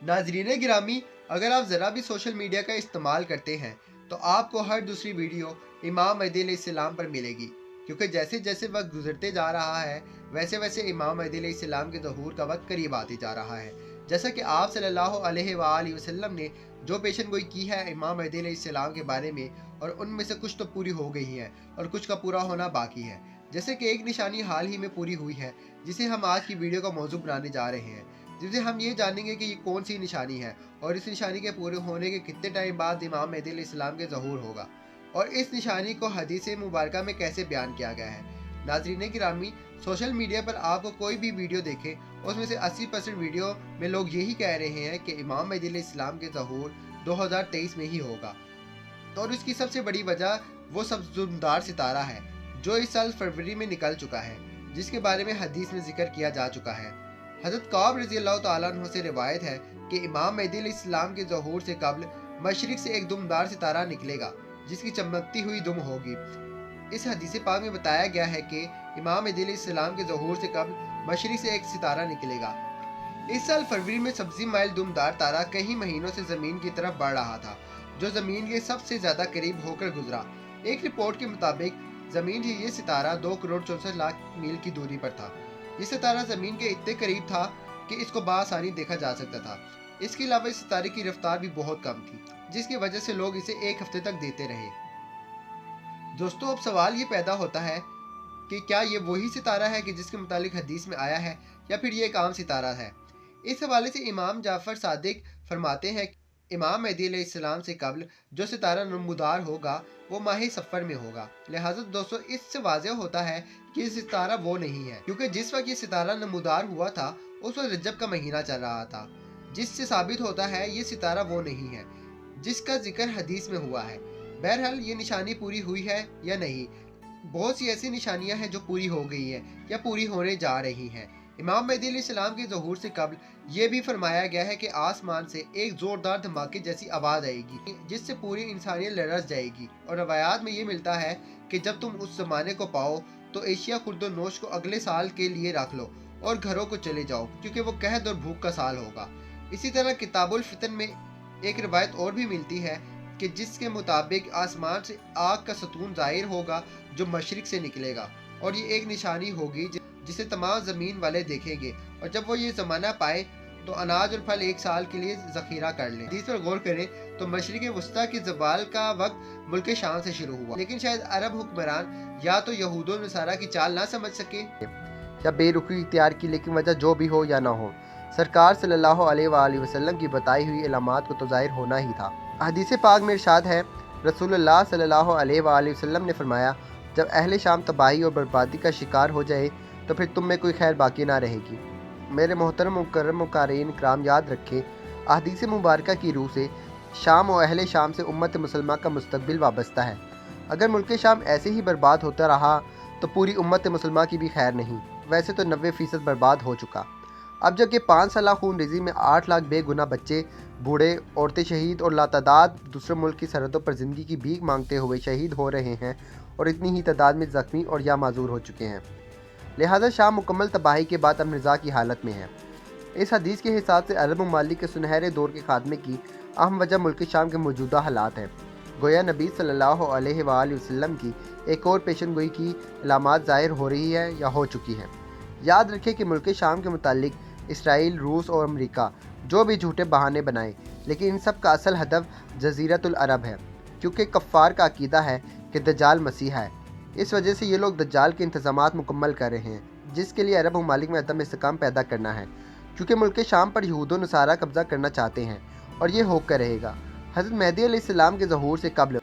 नाजरीन गिरामी, अगर आप ज़रा भी सोशल मीडिया का इस्तेमाल करते हैं तो आपको हर दूसरी वीडियो इमाम महदी अलैहिस्सलाम पर मिलेगी, क्योंकि जैसे जैसे वक्त गुजरते जा रहा है वैसे वैसे इमाम महदी अलैहिस्सलाम के ज़हूर का वक्त करीब आते जा रहा है। जैसा कि आप सल्लल्लाहु अलैहि वसल्लम ने जो पेशन गोई की है इमाम महदी अलैहिस्सलाम के बारे में, और उनमें से कुछ तो पूरी हो गई है और कुछ का पूरा होना बाकी है। जैसे कि एक निशानी हाल ही में पूरी हुई है जिसे हम आज की वीडियो का मौजू बनाने जा रहे हैं, जिससे हम ये जानेंगे कि ये कौन सी निशानी है और इस निशानी के पूरे होने के कितने टाइम बाद इमाम महदी अलैहिस्सलाम के ज़हूर होगा, और इस निशानी को हदीस मुबारका में कैसे बयान किया गया है। नाज़रीन गिरामी, सोशल मीडिया पर आपको कोई भी वीडियो देखे उसमें से 80% वीडियो में लोग यही कह रहे हैं कि इमाम महदी अलैहिस्सलाम के ज़हूर 2023 में ही होगा। तो और इसकी सबसे बड़ी वजह वो सबजुमदार सितारा है जो इस साल फरवरी में निकल चुका है, जिसके बारे में हदीस में जिक्र किया जा चुका है। हज़रत कअब रज़ियल्लाहु तआला अन्हु से रिवायत है कि इमाम महदी अलैहिस्सलाम के ज़हूर से कबल मशरिक से एक दुमदार सितारा निकलेगा जिसकी चमकती हुई दुम होगी। इस हदीस पाक में बताया गया है कि इमाम महदी अलैहिस्सलाम के ज़हूर से कबल मशरिक से एक सितारा निकलेगा। इस साल फरवरी में सब्जी माइल दुमदार तारा कई महीनों से ज़मीन की तरफ बढ़ रहा था, जो ज़मीन के सबसे ज़्यादा करीब होकर गुजरा। एक रिपोर्ट के मुताबिक ज़मीन से ये सितारा 2 करोड़ 64 लाख मील की दूरी पर था। ये सितारा ज़मीन के इतने करीब था कि इसको बआसानी देखा जा सकता था। इसके अलावा इस सितारे की रफ्तार भी बहुत कम थी, जिसकी वजह से लोग इसे एक हफ्ते तक देते रहे। दोस्तों, अब सवाल ये पैदा होता है कि क्या ये वही सितारा है कि जिसके मुतालिक हदीस में आया है, या फिर ये एक आम सितारा है। इस हवाले से इमाम जाफ़र सादिक फरमाते हैं कि इमाम महदी अलैहिस्सलाम से कबल जो सितारा नमूदार होगा वो माह सफ़र में होगा। लिहाजा दोस्तों, इससे वाज़ेह होता है कि ये सितारा वो नहीं है, क्योंकि जिस वक्त ये सितारा नमूदार हुआ था उस वक्त रजब का महीना चल रहा था, जिससे साबित होता है ये सितारा वो नहीं है जिसका जिक्र हदीस में हुआ है। बहरहाल ये निशानी पूरी हुई है या नहीं, बहुत सी ऐसी निशानियां हैं जो पूरी हो गई हैं या पूरी होने जा रही हैं। इमाम महदी अलैहिस्सलाम के ज़हूर से कबल ये भी फरमाया गया है कि आसमान से एक ज़ोरदार धमाके जैसी आवाज़ आएगी जिससे पूरी इंसानियत लरज़ जाएगी, और रवायात में ये मिलता है कि जब तुम उस ज़माने को पाओ तो एशिया खुर्द नोश को अगले साल के लिए रख लो और घरों को चले जाओ, क्योंकि वो कहद और भूख का साल होगा। इसी तरह किताबुल फितन में एक रवायत और भी मिलती है कि जिसके मुताबिक आसमान से आग का सतून ज़ाहिर होगा जो मशरिक से निकलेगा, और ये एक निशानी होगी जिसे तमाम ज़मीन वाले देखेंगे, और जब वो ये ज़माना पाए तो अनाज और फल एक साल के लिए ज़ख़ीरा कर लें। इस पर गौर करें तो मशरिक़ वस्ता के ज़वाल का वक्त मुल्क शाम से शुरू हुआ, लेकिन शायद अरब हुक्मरान या तो यहूद व नसारा की चाल ना समझ सके या बेरुखी इख्तियार की, लेकिन वजह जो भी हो या ना हो, सरकार सल्लल्लाहु अलैहि वसल्लम की बताई हुई इलामात को तो ज़ाहिर होना ही था। हदीस पाक में इरशाद है, रसूलुल्लाह सल्लल्लाहु अलैहि वसल्लम ने फरमाया, जब अहले शाम तबाही और बर्बादी का शिकार हो जाए तो फिर तुम में कोई खैर बाकी ना रहेगी। मेरे मोहतरम मुकर्रम मुकारीन कराम, याद रखें हदीस मुबारका की रूह से शाम और अहले शाम से उम्मत मुसलमान का मुस्तकबिल वाबस्ता है। अगर मुल्क शाम ऐसे ही बर्बाद होता रहा तो पूरी उम्मत मुसलमान की भी खैर नहीं। वैसे तो 90% बर्बाद हो चुका। अब जबकि 5 साल खून रेज़ी में 8 लाख बेगुनाह बच्चे, बूढ़े, औरतें शहीद और लातादाद दूसरे मुल्क की सरहदों पर ज़िंदगी की भीख मांगते हुए शहीद हो रहे हैं, और इतनी ही तादाद में ज़ख्मी और या माजूर हो चुके हैं। लिहाजा शाम मुकम्मल तबाही के बाद अमन रज़ा की हालत में है। इस हदीस के हिसाब से अरब ममालिक के सुनहरे दौर के खात्मे की अहम वजह मुल्क शाम के मौजूदा हालात हैं। गोया नबी सल्लल्लाहु अलैहि वसल्लम की एक और पेशन गोई की अलामात ज़ाहिर हो रही है या हो चुकी है। याद रखें कि मुल्क शाम के मुतालिक इसराइल, रूस और अमेरिका जो भी झूठे बहाने बनाए, लेकिन इन सब का असल हदफ जज़ीरतुल अरब है, क्योंकि कफ़ार का अकीदा है कि दज्जाल मसीहा है। इस वजह से ये लोग दज्जाल के इंतज़ामात मुकम्मल कर रहे हैं, जिसके लिए अरब ममालिक में अदम इस्तेकाम पैदा करना है, क्योंकि मुल्क शाम पर यहूद व नसारा कब्ज़ा करना चाहते हैं, और ये होकर रहेगा। हज़रत महदी अलैहिस्सलाम के ज़हूर से कबल